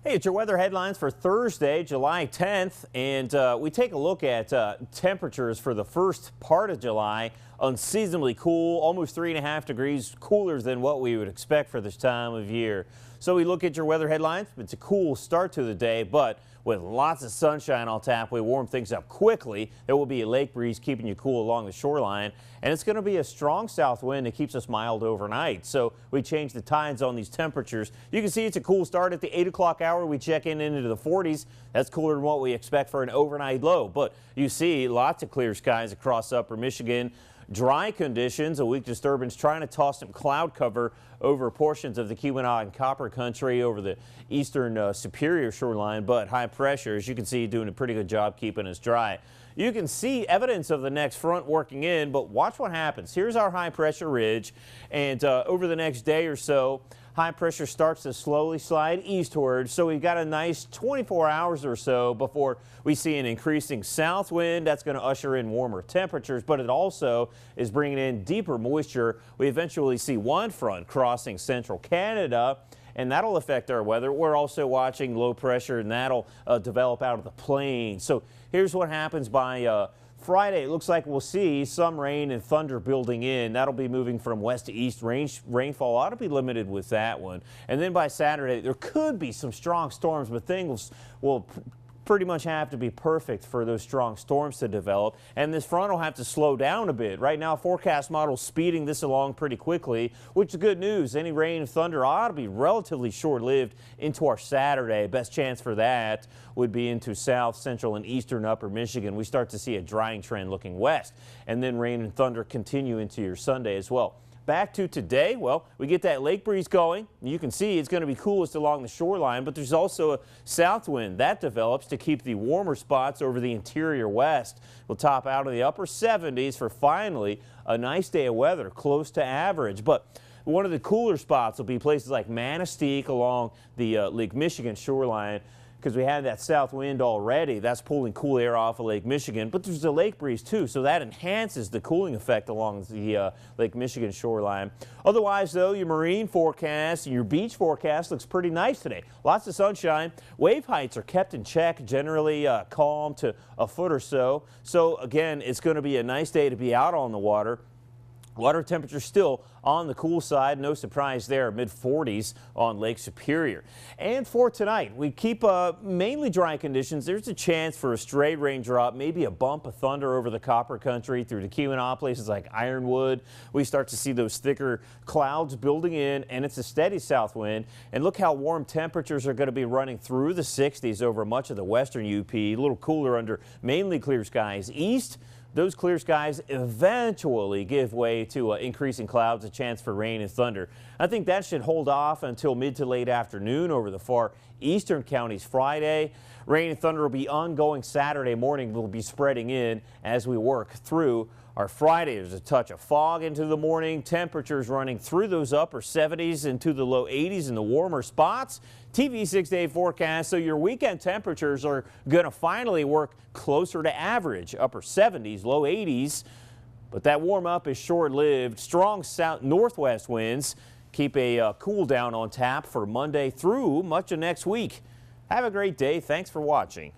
Hey, it's your weather headlines for Thursday, July 10th, and we take a look at temperatures for the first part of July. Unseasonably cool, almost 3.5 degrees cooler than what we would expect for this time of year. So we look at your weather headlines. It's a cool start to the day, but with lots of sunshine on tap, we warm things up quickly. There will be a lake breeze keeping you cool along the shoreline, and it's going to be a strong south wind that keeps us mild overnight. So we change the tides on these temperatures. You can see it's a cool start at the 8 o'clock hour. We check in into the 40s. That's cooler than what we expect for an overnight low, but you see lots of clear skies across upper Michigan. Dry conditions, a weak disturbance trying to toss some cloud cover over portions of the Keweenaw and Copper Country over the eastern Superior shoreline, but high pressure, as you can see, doing a pretty good job keeping us dry. You can see evidence of the next front working in, but watch what happens. Here's our high pressure ridge, and over the next day or so, high pressure starts to slowly slide eastward, so we've got a nice 24 hours or so before we see an increasing south wind. That's going to usher in warmer temperatures, but it also is bringing in deeper moisture. We eventually see one front crossing central Canada, and that'll affect our weather. We're also watching low pressure, and that'll develop out of the plain. So here's what happens by Friday. It looks like we'll see some rain and thunder building in. That'll be moving from west to east. Rainfall ought to be limited with that one. And then by Saturday, there could be some strong storms, but things will pretty much have to be perfect for those strong storms to develop, and this front will have to slow down a bit. Right now, forecast models speeding this along pretty quickly, which is good news. Any rain and thunder ought to be relatively short-lived into our Saturday. Best chance for that would be into south, central, and eastern upper Michigan. We start to see a drying trend looking west, and then rain and thunder continue into your Sunday as well. Back to today, well, we get that lake breeze going. You can see it's going to be coolest along the shoreline, but there's also a south wind that develops to keep the warmer spots over the interior west. We'll top out of the upper 70s for finally a nice day of weather, close to average. But one of the cooler spots will be places like Manistee along the Lake Michigan shoreline, because we have that south wind already. That's pulling cool air off of Lake Michigan, but there's a lake breeze too, so that enhances the cooling effect along the Lake Michigan shoreline. Otherwise, though, your marine forecast and your beach forecast looks pretty nice today. Lots of sunshine. Wave heights are kept in check, generally calm to a foot or so. So again, it's going to be a nice day to be out on the water. Water temperature still on the cool side. No surprise there, mid-40s on Lake Superior. And for tonight, we keep mainly dry conditions. There's a chance for a stray raindrop, maybe a bump of thunder over the Copper Country through the Keweenaw, places like Ironwood. We start to see those thicker clouds building in, and it's a steady south wind. And look how warm temperatures are going to be running through the 60s over much of the western UP. A little cooler under mainly clear skies east. Those clear skies eventually give way to increasing clouds, a chance for rain and thunder. I think that should hold off until mid to late afternoon over the far eastern counties Friday. Rain and thunder will be ongoing Saturday morning. We'll be spreading in as we work through our Friday. There's a touch of fog into the morning. Temperatures running through those upper 70s into the low 80s in the warmer spots. TV 6-day forecast, so your weekend temperatures are going to finally work closer to average, upper 70s, low 80s. But that warm up is short-lived. Strong south northwest winds keep a cool down on tap for Monday through much of next week. Have a great day. Thanks for watching.